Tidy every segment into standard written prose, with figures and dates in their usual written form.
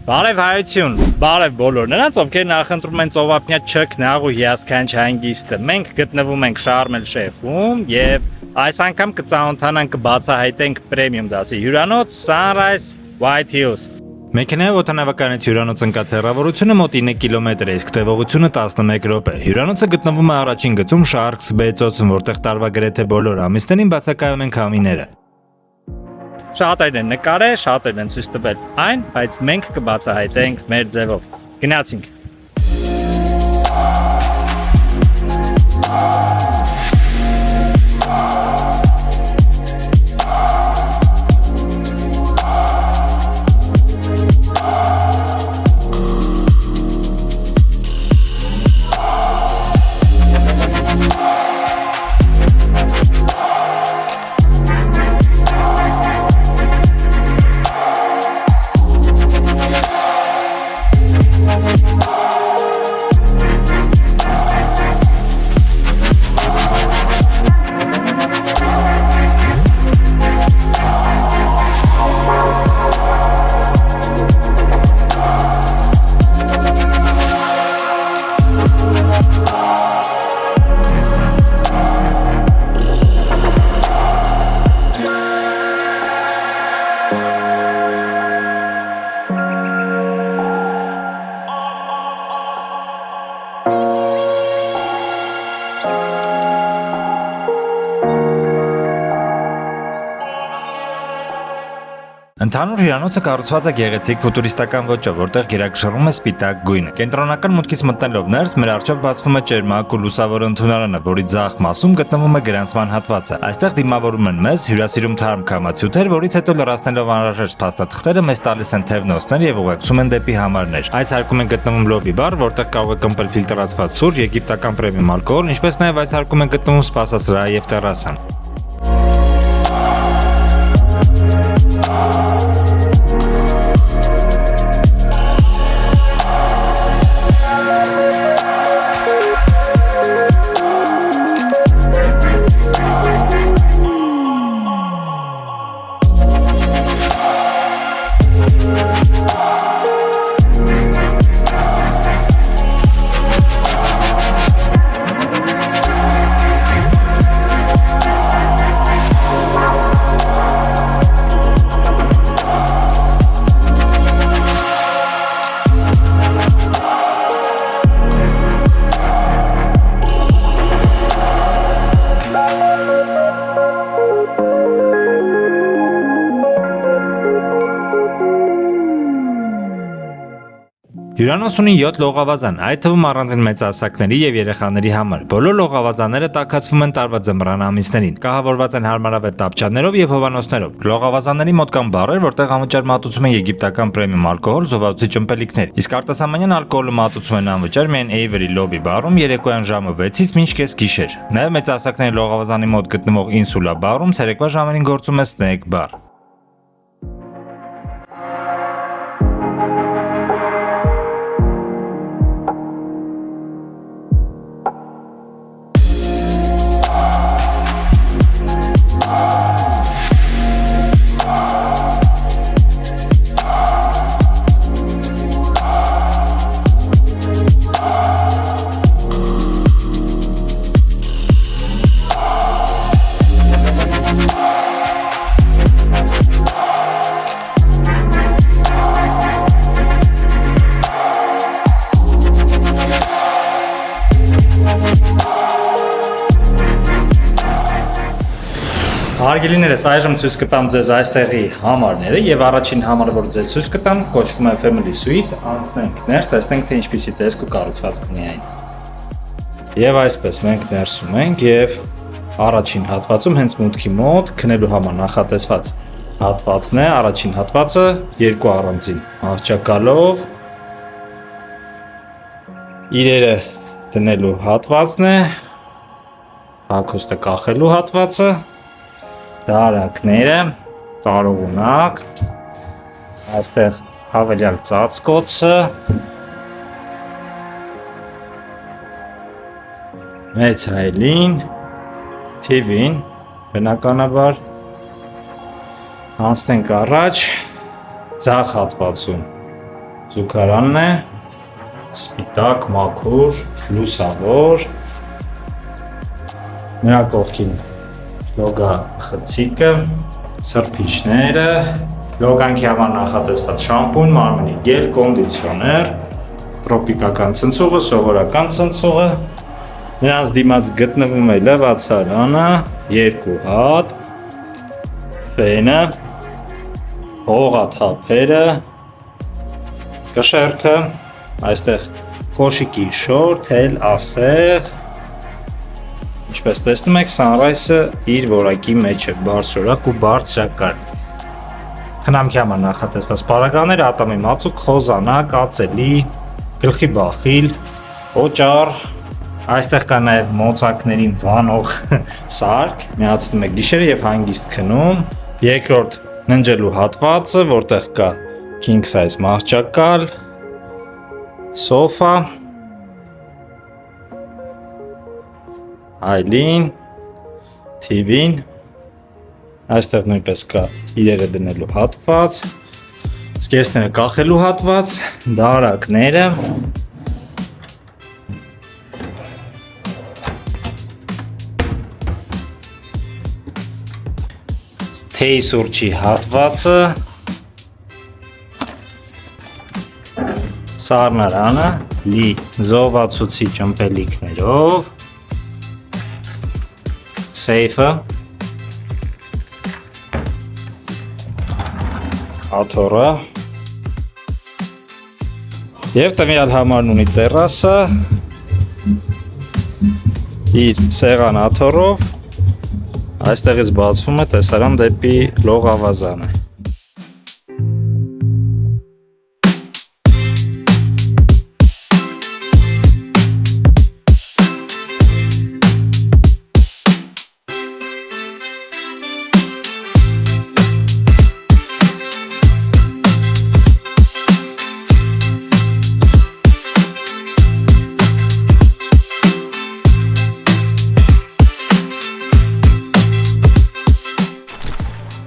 Բարև հայություն, բարև բոլոր նրանց, ովքեր նախընտրում են ծովափնյա չքնաղ ու հիասքանչ հանգիստը։ Մենք գտնվում ենք Շարմ էլ Շեյխում եւ այս անգամ կծանոթանանք, կբացահայտենք պրեմիում դասի հյուրանոց Sunrise White Hills։ Մեքենայով օդանավականից հյուրանոց ընկած հեռավորությունը մոտ 9 կիլոմետր է, իսկ տևողությունը 11 րոպե։ Հյուրանոցը գտնվում է առաջին գծում Sharks Bay ծոցում, որտեղ տարվա գրեթե բոլոր ամիսներին բացակայում են քամիները։ Շատերն են նկարել, շատերն են ցույց տվել այն, բայց մենք կբացահայտենք մեր ձևով։ Գնացինք։ Ընդհանուր հյուրանոցը կառուցված է գեղեցիկ ֆուտուրիստական ոճով, որտեղ գերակշռում է սպիտակ գույնը։ Կենտրոնական մուտքից մտնելով ներս մեր առջև բացվում է ճերմակ ու լուսավոր ընդունարանը, որի ձախ մասում գտնվում է գրանցման հատվածը։ Այստեղ դիմավորում են մեզ հյուրասիրում թարմ քամացյութեր, որից հետո լրացնելով անհրաժեշտ փաստաթղթերը մեզ տալիս են թևնոցներ եւ ուղեկցում են դեպի համարներ։ Այս հարկում են գտնվում լոբի բար, որտեղ կարող եք ըմպել ֆիլտրացված սուրճ, եգիպտական պրեմիում ալկոհոլ, ինչպես նաեւ այս հարկում են գտնվում սպասասրահը եւ տերասան։ Հյուրանոց ունի 7 լողավազան, այդ թվում առանձին մեծահասակների եւ երեխաների համար։ Բոլոր լողավազանները տաքացվում են տարվա ձմռան ամիսներին, կահավորված են հարմարավետ տապչաններով եւ հովանոցներով։ Լողավազանների մոտ կան բարեր, որտեղ անվճար մատուցում են եգիպտական պրեմիում ալկոհոլ, զովացուցիչ ըմպելիքներ։ Իսկ արտասահմանյան ալկոհոլը մատուցում են անվճար միայն Avery Lobby բարում երեկոյան ժամը 6-ից մինչ կես գիշեր։ Նաեւ մեծահասակների լողավազանի մոտ գտնվող Insula բարում ցերեկվա ժամերին գործում է snack bar։ Հարգելիներս, այժմ ցույց կտամ ձեզ այստեղի համարները եւ առաջին համարը, որ ձեզ ցույց կտամ, կոչվում է Family Suite, անցնենք ներս, տեսնենք թե ինչպիսի տեսք ու կառուցվածք ունի այն։ Եվ այսպես մենք ներսում ենք եւ առաջին հատվածում հենց մուտքի մոտ քնելու համար նախատեսված հատվածն է, առաջին հատվածը երկու առանձին աղջակալով իրերը դնելու հատվածն է, հագուստը կախելու հատվածը, դարակները, տարողունակ, այստեղ հավելյալ ծածկոցը, մեծ հայելին, TV-ին, բնականաբար, անցնենք առաջ, ձախ հատվածում Զուգարանն է, սպիտակ, մաքուր, լուսավոր։ Նրա կողքին լոգա խցիկը, սրբիչները, լոգանքի համար նախատեսված շամպուն, մարմնի գել, կոնդիցիոներ, տրոպիկական ցնցուղը, սովորական ցնցուղը։ Նրանց դիմաց գտնվում է լվացարանը, 2 հատ, ֆենը, հողաթափերը, կշեռքը, այստեղ կոշիկի շոր, թել, ասեղ։ Ինչպես տեսնում եք, Sunrise-ը իր որակի մեջ է, բարձրորակ ու բարձրակարգ։ Խնամքի համար նախատեսված պարագաներ, ատամի մածուկ, խոզանակ, ածելի, գլխի բախիլ, օճառ, այստեղ կա նաև մոծակներին վանող սարք, միացնում եք գիշերը եւ հանգիստ քնում։ Երկրորդ ննջելու հատվածը, որտեղ կա king size մահճակալ, սոֆա, այլին, TV-ն, այստեղ նույնպես կա իրերը դնելու հատված, սկեսները կախելու հատված, դարակները, թեյ սուրճի հատվածը, սառնարանը լի զովացուցիչ ըմպելիքներով, սեյֆը, աթոռը եւ տվյալ համարն ունի տերասը իր սեղան աթոռով, այստեղից բացվում է տեսարան դեպի լողավազանը։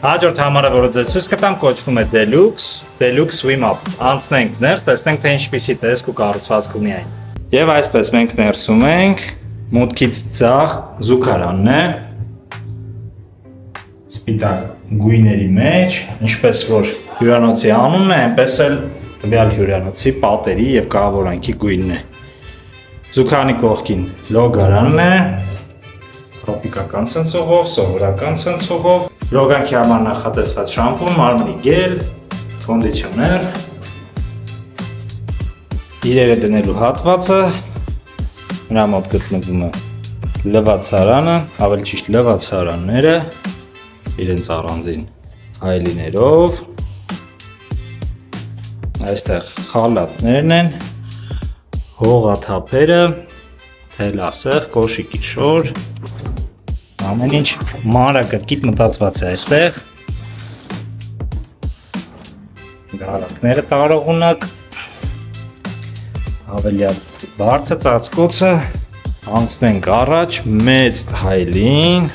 Հաջորդ համարը, որը ձեզ ցույց կտամ, կոչվում է Deluxe Swim Up։ Անցնենք ներս, տեսնենք թե ինչպիսի տեսք ու կառուցվածք ունի այն։ Եվ այսպես մենք ներսում ենք, մուտքից ձախ զուգարանն է, սպիտակ գույների մեջ, ինչպես որ հյուրանոցի անունն է, այնպես էլ տվյալ հյուրանոցի պատերի եւ կահավորանքի գույնն է։ Զուգարանի կողքին լոգարանն է, տրոպիկական ցնցուղով, սովորական ցնցուղով, լոգանքի համար նախատեսված շամպուն, մարմնի գել, կոնդիցիոներ, իրերը դնելու հատվածը, նրա մոտ գտնվում է լվացարանը, ավելի ճիշտ լվացարանները, իրենց առանձին այլիներով, այստեղ խալատներն են, հողաթափերը, թելասեղ, կոշիկի շոր, ամեն ինչ մանրակրկիտ մտածված է այստեղ, գարակները տարողունակ, ավելի բարձր ծածկոցը, անցնենք առաջ, մեծ հայլին,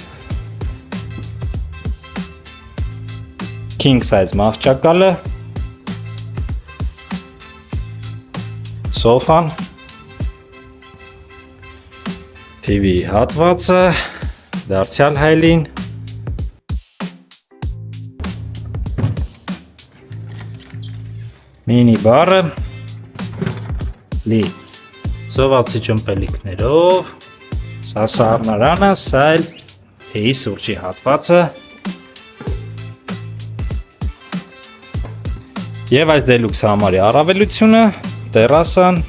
king size մահճակալը, սոֆան, TV հատվածը, դարձյալ հայլին, մինի բարը, լի զովացիչ ըմպելիքներով, սա սառնարանը, սա էլ թեյի սուրճի հատվածը եւ այս Deluxe համարի առավելությունը տերասան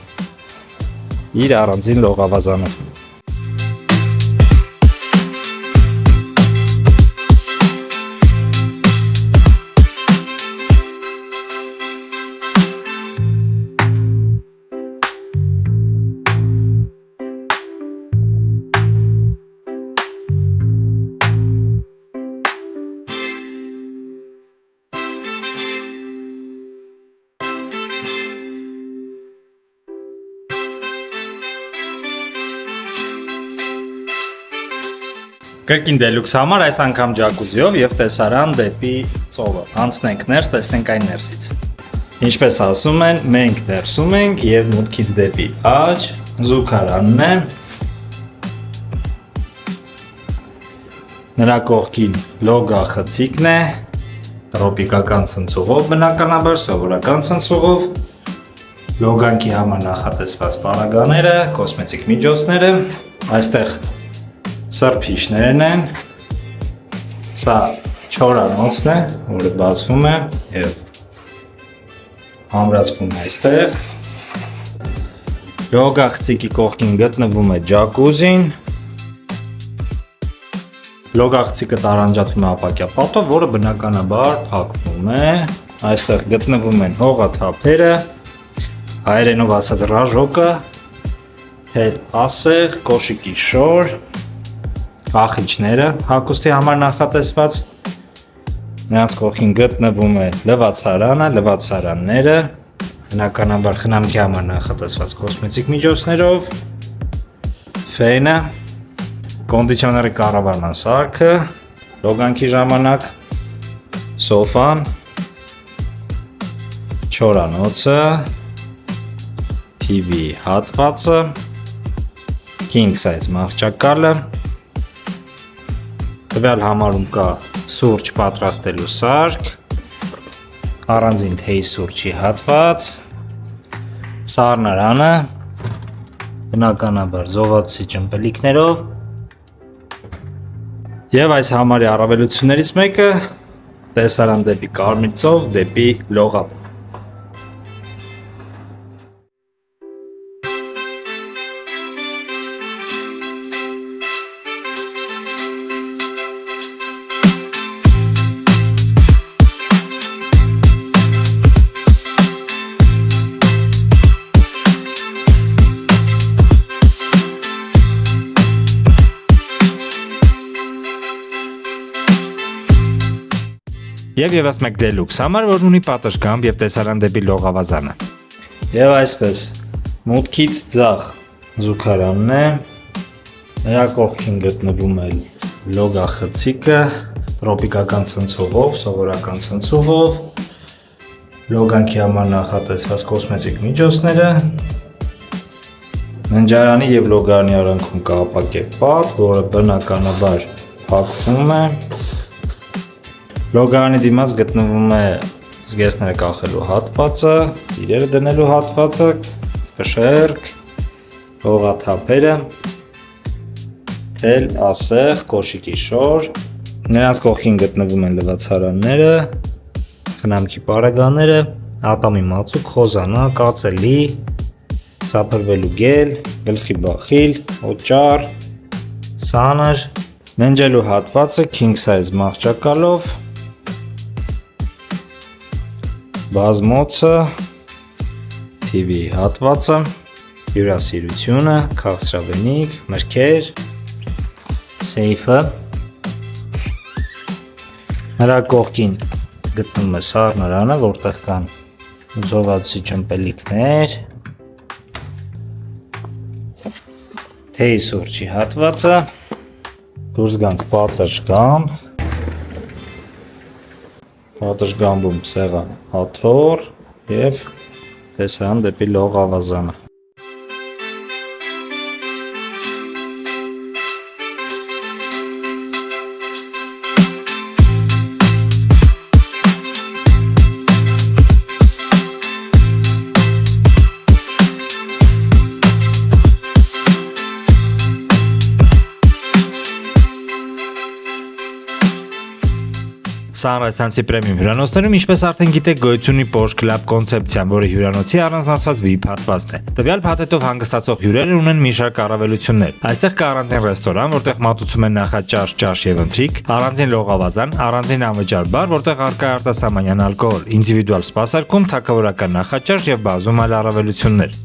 իր առանձին լողավազանը։ Կրկին Deluxe համար այս անգամ ջակուզիով եւ տեսարան դեպի ծովը։ Անցնենք ներս, տեսնենք այն ներսից։ Ինչպես ասում են, մենք ներսում ենք եւ մուտքից դեպի աջ զուգարանն է։ Նրա կողքին լոգա խցիկն է, տրոպիկական ցնցուղով բնականաբար, սովորական ցնցուղով, լոգանքի համար նախատեսված պարագաները, կոսմետիկ միջոցները, այստեղ սրբիչներն են, սա չորանոցն է, որը բացվում է եւ ամրացվում է այստեղ։ Լոգա խցիկի կողքին գտնվում է ջակուզին։ Լոգա խցիկը տարանջատվում է ապակյա պատով, որը բնականաբար փակվում է։ Այստեղ գտնվում են հողաթափերը, հայերենով ասած ռաժոկը, թել ասեղ, կոշիկի շոր, ախիճները հագուստի համար նախատեսված։ Նրանց կողքին գտնվում է լվացարանը, լվացարանները, բնականաբար խնամքի համար նախատեսված կոսմետիկ միջոցներով, ֆենը, կոնդիցիոների կառավարման սարքը, լոգանքի ժամանակ, սոֆան, չորանոցը, TV հատվածը, king size մահճակալը, տվյալ համարում կա սուրճ պատրաստելու սարք, առանձին թեյ սուրճի հատված, սառնարանը, բնականաբար զովացուցիչ ըմպելիքներով եւ այս համարի առավելություններից մեկը տեսարան դեպի կարմիր ծով, դեպի լողապ։ Եվ ևս մեկ դելուքս համար, որ ունի պատշգամբ եւ տեսարան դեպի լողավազանը։ Եվ այսպես, մուտքից ձախ զուգարանն է, նրա կողքին գտնվում է լոգա խցիկը, տրոպիկական ցնցուղով, սովորական ցնցուղով, լոգանքի համար նախատեսված կոսմետիկ միջոցները, ննջարանի եւ լոգարանի արանքում կա ապակե պատ, որը բնականաբար փակվում է։ Լոգարանի դիմաց գտնվում է զգեստները կախելու հատվածը, իրերը դնելու հատվածը, կշերք, հողաթափերը, թել, ասեղ, կոշիկի շոր, նրանց կողքին գտնվում են լվացարանները, խնամքի պարագաները, ատամի մածուկ, խոզանա, կացելի, սափրվելու գել, գլխի բախիլ, օճառ, սանր, ննջելու հատվածը king size մահճակալով, բազմոցը, TV հատվածը, հյուրասիրությունը, քաղցրավենիք, մրգեր, սեյֆը, նրա կողքին գտնվում է սառնարանը, որտեղ կան զովացուցիչ ըմպելիքներ, թեյ սուրճի հատվածը, դուրս գանք պատշգամբ, պատշգամբում սեղան հաթոռ եւ տեսարան դեպի լողավազանը։ Սանրայսանցի պրեմիում հյուրանոցներում, ինչպես արդեն գիտեք, գոյություն ունի Porsche Club կոնցեպցիան, որը հյուրանոցի առանձնացված VIP հատվածն է։ Տվյալ փաթեթով հանգստացող հյուրերը ունեն մի շարք առավելություններ։ Այստեղ կա առանձին ռեստորան, որտեղ մատուցում են նախաճաշ, ճաշ եւ ընթրիք, առանձին լողավազան, առանձին անվճար բար, որտեղ առկա է արտասահմանյան ալկոհոլ, ինդիվիդուալ սպասարկում, թագավորական նախաճաշ եւ բազում այլ առավելություններ։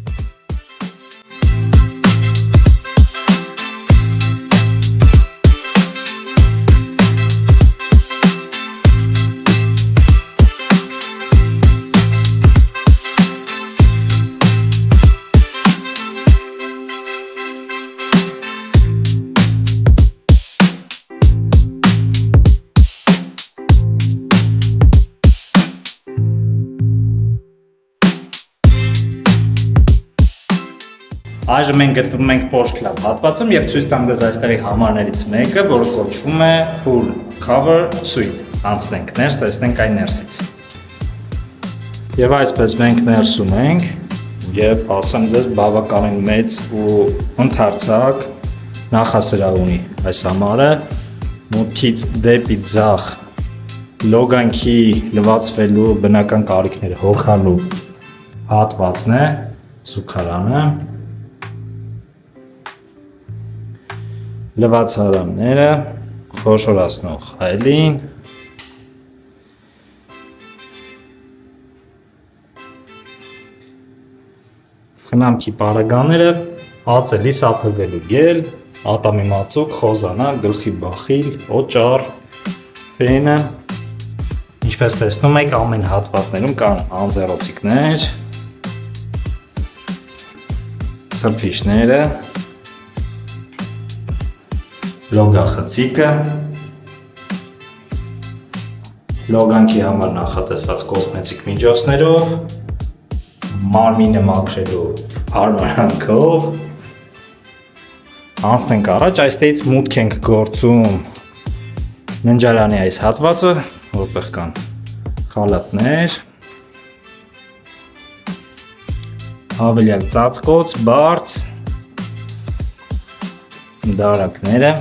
Այժմ մենք գտնվում ենք Porsche Club հատվածում եւ ցույց տամ ձեզ այստեղի համարներից մեկը, որը կոչվում է Full Cover Suite։ Անցնենք ներս, տեսնենք այն ներսից։ Եվ այսպես մենք ներսում ենք եւ ասեմ ձեզ բավականին մեծ ու ընդարձակ նախասրահ ունի այս համարը, մուտքից դեպի ձախ լոգանքի լվացվելու բնական կարիքները հոգալու հատվածն է, սուքարանը, լվացարանները, խոշորացնող հայելին, խնամքի պարագաները, ածելի սափրվելու գել, ատամի մածուկ, խոզանակ, գլխի բախիլ, օճառ, ֆենը։ Ինչպես տեսնում եք, ամեն հատվածներում կան անձեռոցիկներ, սրբիչները, լոգախցիկը, լոգանքի համար նախատեսված կոսմետիկ միջոցներով, մարմինը մաքրելու հարմարանքով։ Անցնենք առաջ, այստեղից մուտք ենք գործում ննջարանի այս հատվածը, որտեղ կան խալատներ, հավելյալ ծածկոց, բարձ, դարակները,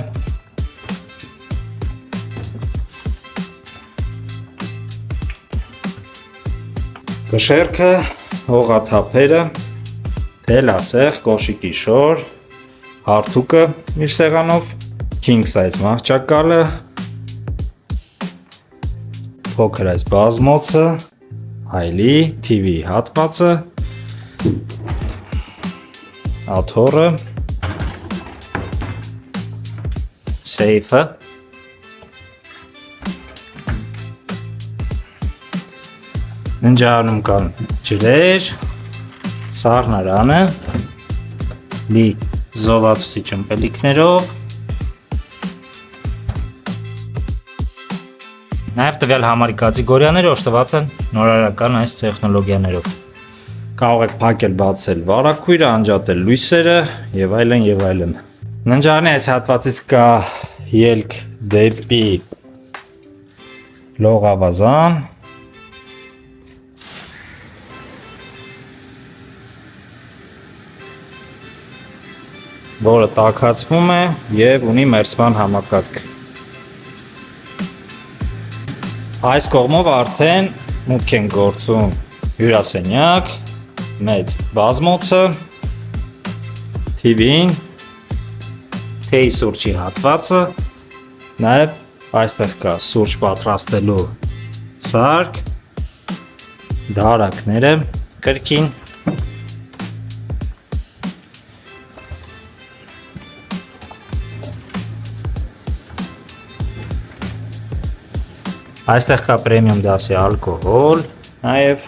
կշեռքը, հողաթափերը, թելասեղ, կոշիկի շոր, հարթուկը իր սեղանով, king size մահճակալը, փոքր այս բազմոցը, հայլի, TV հատվածը, աթոռը, սեյֆը, ննջարանում կան ջրեր, սառնարանը, լի զովացուցիչ ըմպելիքներով, նաև տվյալ համարի կատեգորիաները օժտված են նորարարական այս տեխնոլոգիաներով։ Կարող եք փակել, բացել վարակույրը, անջատել լույսերը եւ այլն եւ այլն։ Ննջարանի այս հատվածից կա ելք դեպի լողավազան, որը տաքացվում է եւ ունի մերձման համակարգ։ Այս կողմով արդեն մուտք են գործում հյուրասենյակ, մեծ բազմոցը, TV-ին, թեյի սուրճի հատվածը, նաև այստեղ կա սուրճ պատրաստելու սարք, դարակները կրկին, այստեղ կա պրեմիում դասի ալկոհոլ, նաև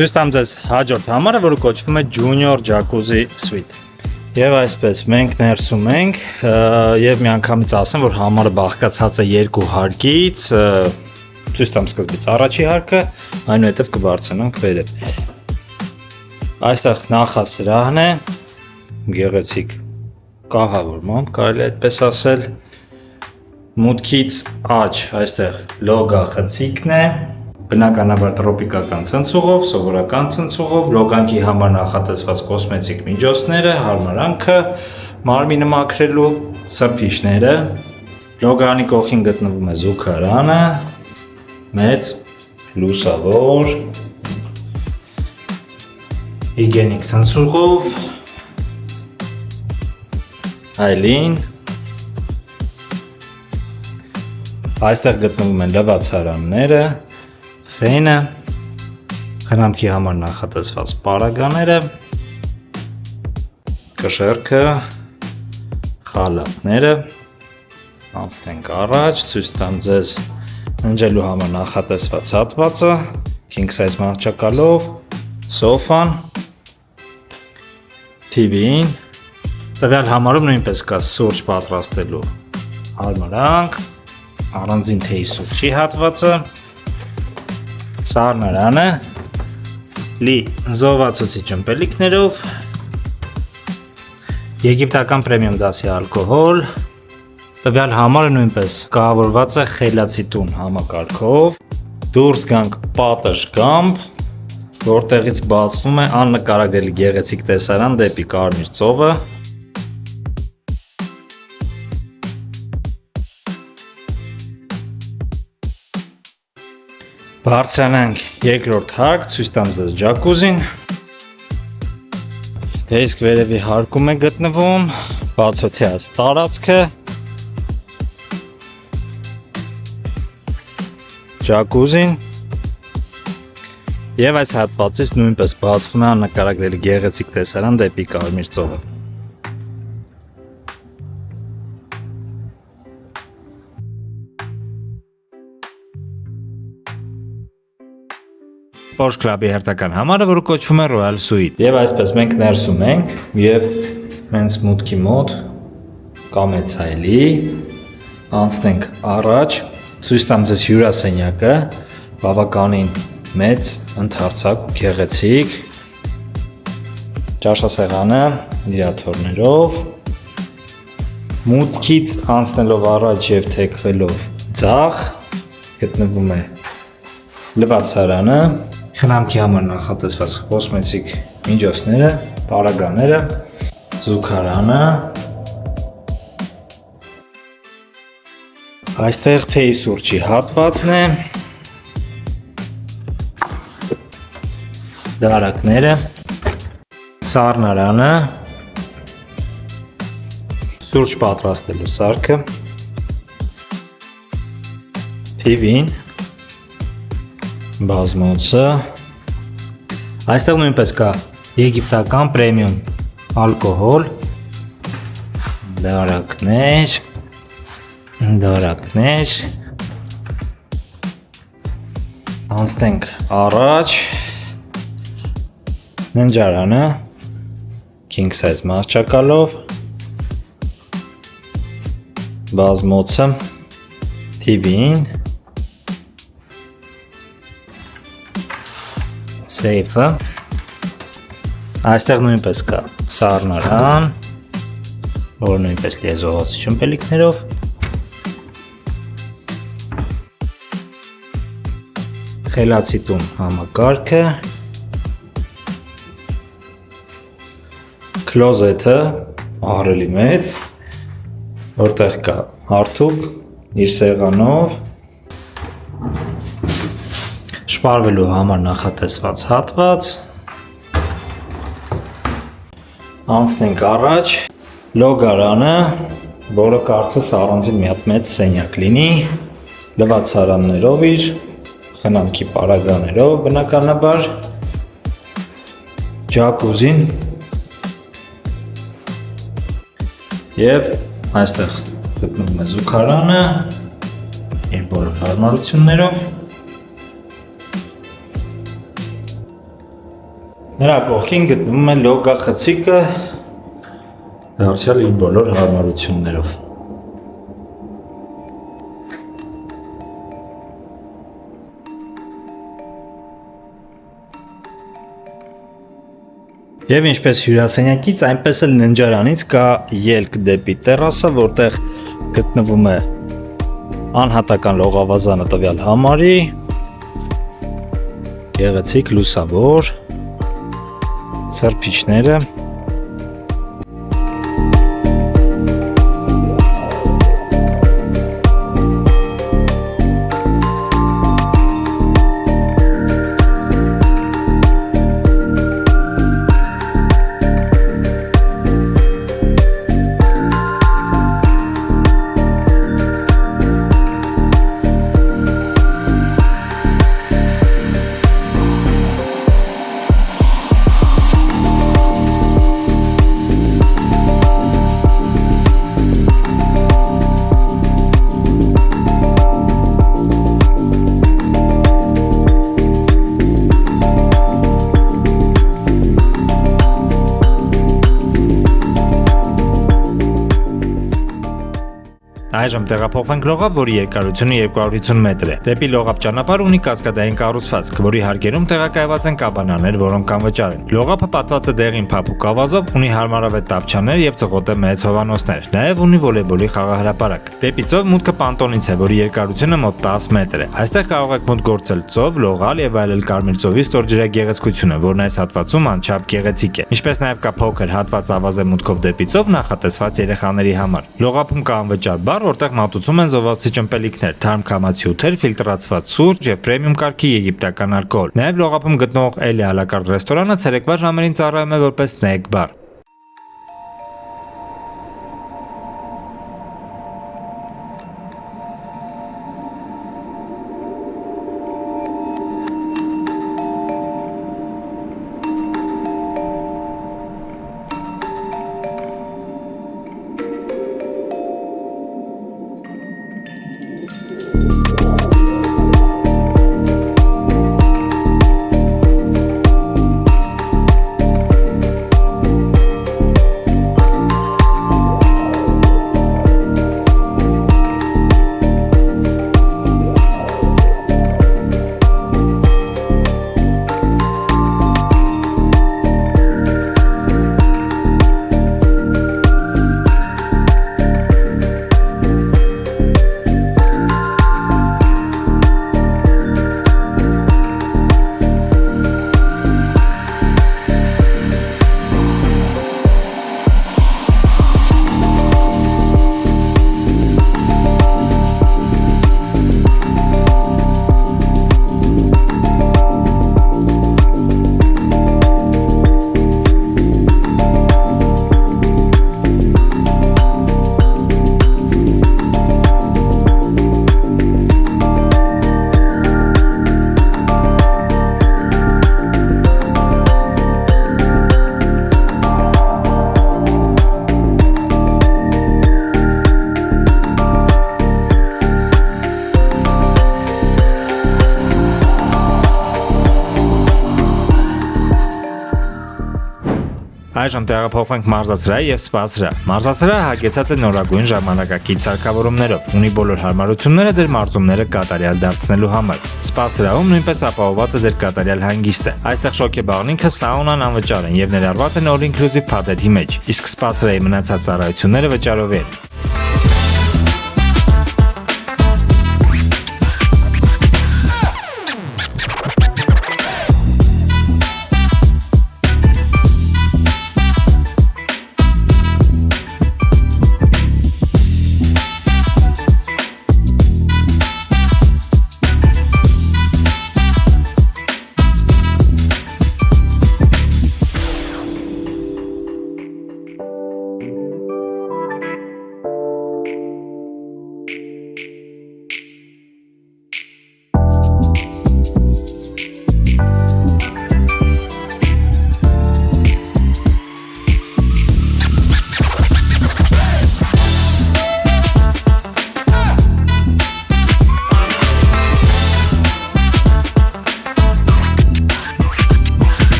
ցույց տամ ձեզ հաջորդ համարը, որը կոչվում է Junior Jacuzzi Suite։ Եվ այսպես մենք ներսում ենք եւ միանգամից ասեմ, որ համարը բաղկացած է երկու հարկից, ցույց տամ սկզբից առաջի հարկը, այնուհետև կբարձրանանք վերև։ Այստեղ նախասրահն է, գեղեցիկ կահավորմամբ, կարելի է այդպես ասել։ Մուտքից աջ այստեղ լոգախցիկն է, բնականաբար տրոպիկական ցնցուղով, սովորական ցնցուղով, լոգանքի համար նախատեսված կոսմետիկ միջոցները, հարմարանքը, մարմինը մաքրելու, սրբիչները, լոգանի կողքին գտնվում է զուգարանը, մեծ, լուսավոր, հիգիենիկ ցնցուղով, այլին, Այստեղ գտնվում են լվացարանները, ֆենը, խնամքի համար նախատեսված պարագաները, կշեռքը, խալաթները, անցնենք առաջ, ցույց տամ ձեզ ննջելու համար նախատեսված հատվածը, king size մահճակալով, սոֆան, TV-ին, տվյալ համարում նույնպես կա սուրճ պատրաստելու հարմարանք, առանձին թեյի սուրճի հատվածը, սառնարանը, լի զովացուցիչ ըմպելիքներով, եգիպտական պրեմիում դասի ալկոհոլ, տվյալ համարը նույնպես կահավորված է խելացի տուն համակարգով, դուրս գանք պատշ գամբ, որտեղից բացվում է աննկարագրելի գեղեցիկ տեսարան դեպի Կարմիր ծովը, բարձրանանք երկրորդ հարկ, ցույց տամ ձեզ ջակուզին, դե իսկ վերևի հարկում է գտնվում բացօթյա տարածքը, ջակուզին եւ այս հատվածից նույնպես բացվում է աննկարագրելի գեղեցիկ տեսարան դեպի Կարմիր ծովը։ Porsche Club-ի հերթական համարը, որը կոչվում է Royal Suite։ Եվ այսպես մենք ներսում ենք եւ հենց մուտքի մոտ կամեցայլի անցնենք առաջ, ցույց տամ ձեզ հյուրասենյակը, բավականին մեծ, ընդարձակ ու գեղեցիկ, ճաշասեղանը լիաթոռներով, մուտքից անցնելով առաջ եւ թեքվելով ձախ գտնվում է լվացարանը, խնամքի համար նախատեսված կոսմետիկ միջոցները, պարագաները, զուգարանը, այստեղ թեյի սուրճի հատվածն է, դարակները, սառնարանը, սուրճ պատրաստելու սարքը, TV-ին, բազմոցը, այստեղ նույնպես կա եգիպտական պրեմիում ալկոհոլ, դարակներ, անցնենք առաջ, ննջարանը, king size մահճակալով, բազմոցը, TV-ին, սեյֆը, այստեղ նույնպես կա սառնարան, որ նույնպես լի է զովացիչ ըմպելիքներով, խելացի տուն համակարգը, քլոզեթը ահռելի մեծ, որտեղ կա հարթուկ իր սեղանով, շպարվելու համար նախատեսված հատված, անցնենք առաջ, լոգարանը, որը կարծես առանձին մի հատ մեծ սենյակ լինի, լվացարաններով իր, խնամքի պարագաներով բնականաբար, ջակուզին եւ այստեղ գտնվում է զուգարանը, իր բոլոր հարմարություններով, նրա կողքին գտնվում է լոգա խցիկը, դարձյալ իր բոլոր հարմարություններով։ Եվ ինչպես հյուրասենյակից, այնպես էլ ննջարանից կա ելք դեպի տերասը, որտեղ գտնվում է անհատական լողավազանը տվյալ համարի, գեղեցիկ լուսավոր, սրբիչները, Այժմ տեղափոխվենք լողափ, որի երկարությունը 250 մետր է։ Դեպի լողափ ճանապարհը ունի կասկադային կառուցվածք, որի հարկերում տեղակայված են կաբանաներ, որոնք անվճար են։ Լողափը պատված է դեղին փափուկ ավազով, ունի հարմարավետ տապչաններ եւ ծղոտե մեծ հովանոցներ։ Նաեւ ունի վոլեյբոլի խաղահրապարակ։ Դեպի ծով մուտքը պանտոնից է, որի երկարությունը մոտ 10 մետր է։ Այստեղ կարող եք մուտք գործել ծով, լողալ եւ այլել Կարմիր ծովի ստորջրագեղեցկությունը, որն այս հատվածում անչափ գեղեցիկ է։ Ինչպես նաեւ կա փոքր հատված ավազե մուտքով դեպի ծով նախատեսված երեխաների համար։ Լողափում կա անվճար բար, որտեղ մատուցում են զովացի ճմպելիքներ, թարմ քամացիութեր, ֆիլտրացված սուրճ եւ պրեմիում կարգի եգիպտական ալկոհոլ։ Նաեւ լողափում գտնվող Էլի ալակարտ ռեստորանը ցերեկվա ժամերին ծառայում է որպես սնեք բար։ Այժմ տեղափոխվենք մարզասրահ եւ սպա սրահ։ Մարզասրահը հագեցած է նորագույն ժամանակակից սարքավորումներով, ունի բոլոր հարմարությունները ձեր մարզումները կատարյալ դարձնելու համար։ Սպա սրահում նույնպես ապահովված է ձեր կատարյալ հանգիստը։ Այստեղ շոկեբաղնիքը, սաունան անվճար են եւ ներառված են all inclusive փաթեթի մեջ, իսկ սպա սրահի մնացած ծառայությունները վճարովի են։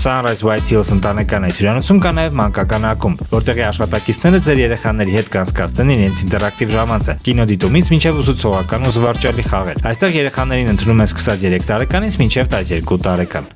Sunrise White Hills ընտանեկան հյուրասիրություն կա նաև մանկական ակումբ, որտեղի աշխատակիցները ձեր երեխաների հետ կանցկացնեն իրենց ինտերակտիվ ժամանցը, կինոդիտումից մինչև ուսուցողական ու զվարճալի խաղեր։ Այստեղ երեխաներին ընդունում են սկսած 3 տարեկանից մինչև 12 տարեկան։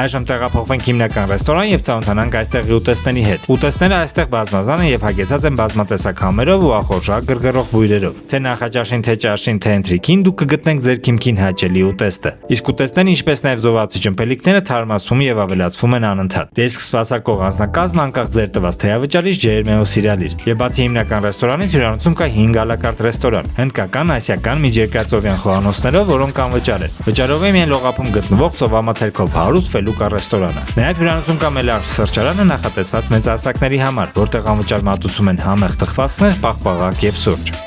Այժմ տեղափոխվենք հիմնական ռեստորան եւ ծանոթանանք այստեղի ուտեստների հետ։ Ուտեստները այստեղ բազմազան են եւ հագեցած են բազմատեսակ համերով ու ախորժակ գրգռող բույրերով։ Թե նախաճաշին, թե ճաշին, թե ընթրիքին դուք կգտնեք ձեր քիմքին հաճելի ուտեստը։ Իսկ ուտեստները, ինչպես նաեւ զովացի ջմփելիքները թարմացվում եւ ավելացվում են անընդհատ։ Դեսք սպասարկող անձնակազմը անկախ ձեր տված թեյավճարից ջերմ է ու սիրալիր։ Եվ բացի հիմնական ռեստորանից հյուրանոցում կա 5 ալակարտ ռեստորան՝ հնդկական, ասիական, միջերկրածովյան խոհանոցներով, որոնք անվճար են։ Վճարով է միայն լողափում գտնվող ծովամթերքով հարուստ Ֆելուկա ռեստորանը։ Նաև հյուրանոցում կա մելարժ սրճարանը նախատեսված մեծահասակների համար, որտեղ անվճար մատուցում են համեղ թխվածքներ, պաղպաղակ եւ սուրճ։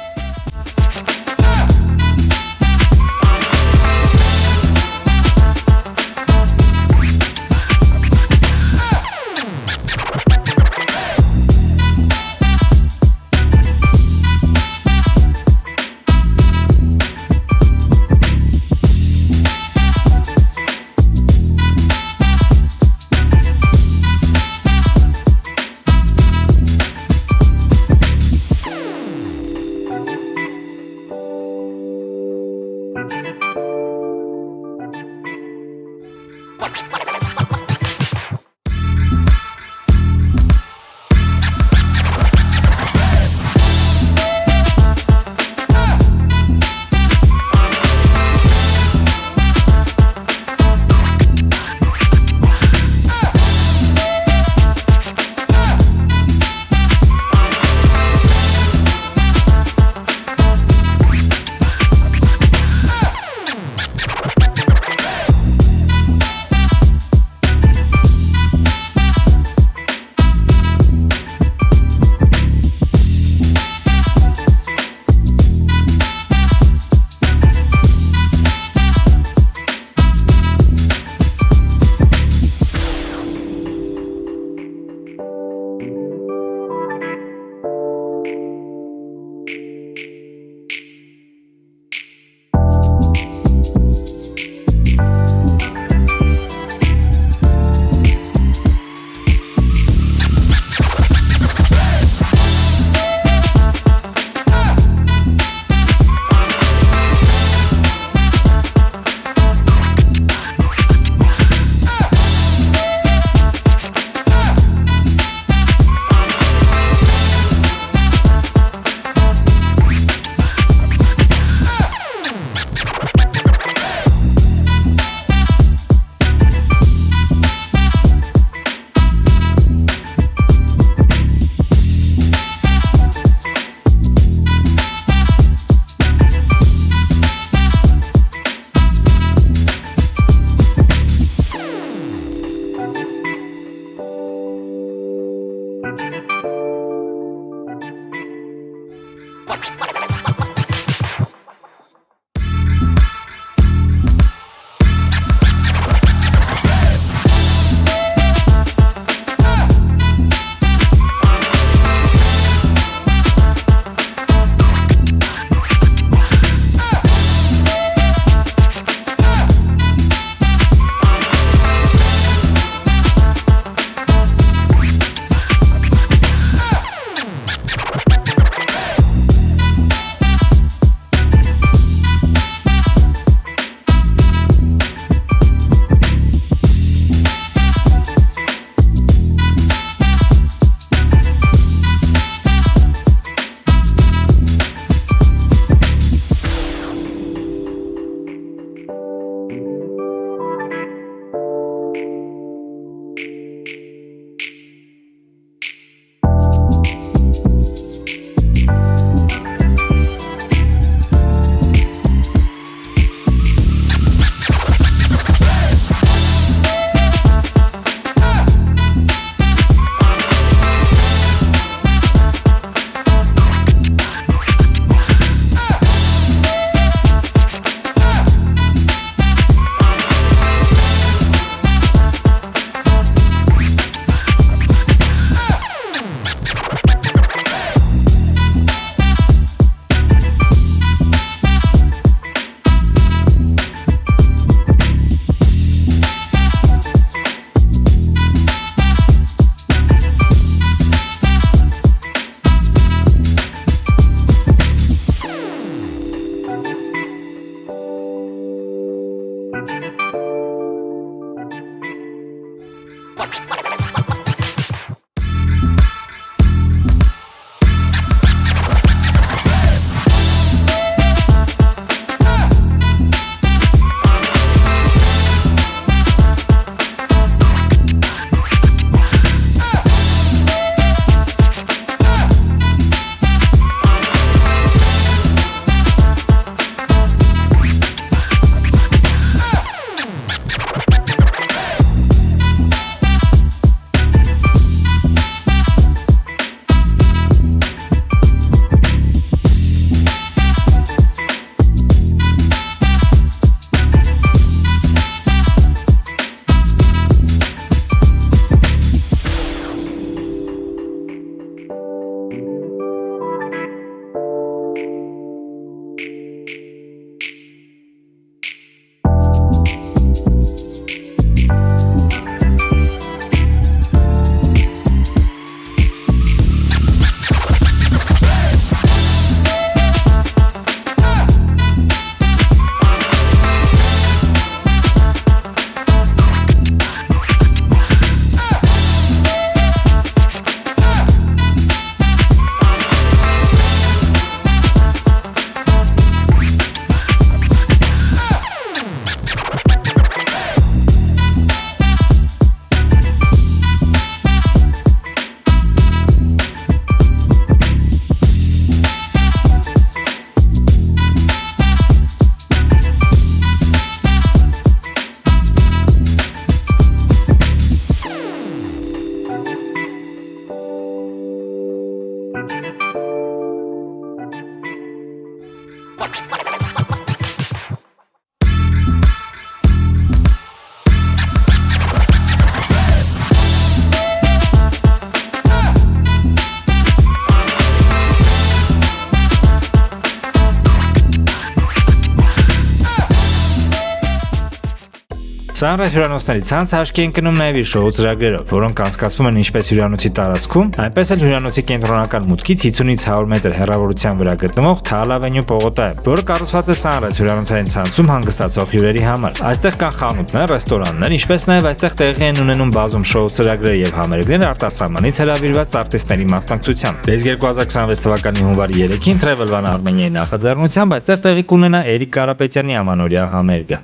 Սանրայզ հյուրանոցների ցանց հաշկի են կնում նաև իր շոու ծրագրերով, որոնք անցկացվում են ինչպես հյուրանոցի տարածքում, այնպես էլ հյուրանոցի կենտրոնական մուտքից 50-ից 100 մետր հեռավորության վրա գտնվող Թալ Ավենյու պողոտայում, որը կառուցված է Սանրայզ հյուրանոցային ցանցում հանգստացող հյուրերի համար։ Այստեղ կան խանութներ, ռեստորաններ, ինչպես նաև այստեղ տեղի են ունենում բազում շոու ծրագրեր եւ համերգներ արտասահմանից հրավիրված արտիստների մասնակցությամբ։ Դες 2026 թվականի հունվարի 3-ին Travel One Armenia-ի նախաձեռնությամբ այստեղ տեղի կունենա Էրիկ Կարապետյանի ամանորյա համերգը։